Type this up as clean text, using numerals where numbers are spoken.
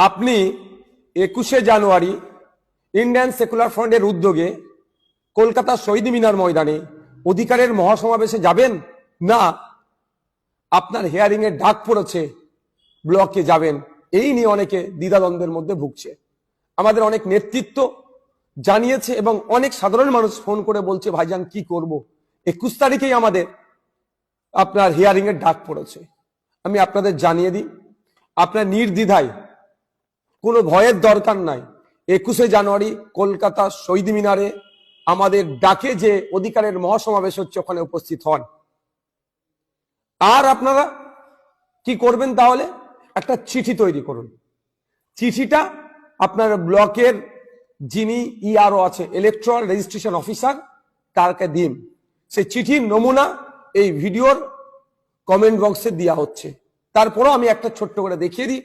আপনি 21শে জানুয়ারি Indian secular ফ্রন্টের উদ্যোগে কলকাতা শহীদ মিনার ময়দানে অধিকারের মহাসমাবেশে যাবেন, না আপনার হিয়ারিং এর ডাক পড়েছে ব্লকে যাবেন, এই নিয়ে অনেকে দ্বিধাদ্বন্দ্বের মধ্যে ভুগছে। আমাদের অনেক নেতৃত্ব জানিয়েছে এবং অনেক সাধারণ মানুষ ফোন করে বলছে, ভাইজান কি করব, 21 তারিখেই আমাদের আপনার হিয়ারিং এর ডাক পড়েছে। আমি আপনাদের জানিয়ে দিই, আপনার নির্দ্বিধায়, কোনো ভয়ের দরকার নাই, 21শে জানুয়ারি কলকাতা শহীদ মিনারে আমাদের ডাকে যে অধিকারের মহাসমাবেশ হচ্ছে ওখানে উপস্থিত হন। আর আপনারা কি করবেন, তাহলে একটা চিঠি তৈরি করুন। চিঠিটা আপনার ব্লকের যিনি ইআরও আছে, ইলেকট্রাল রেজিস্ট্রেশন অফিসার, তারকে দিন। সেই চিঠির নমুনা এই ভিডিওর কমেন্ট বক্সে দেওয়া হচ্ছে। তারপরও আমি একটা ছোট্ট করে দেখিয়ে দিই।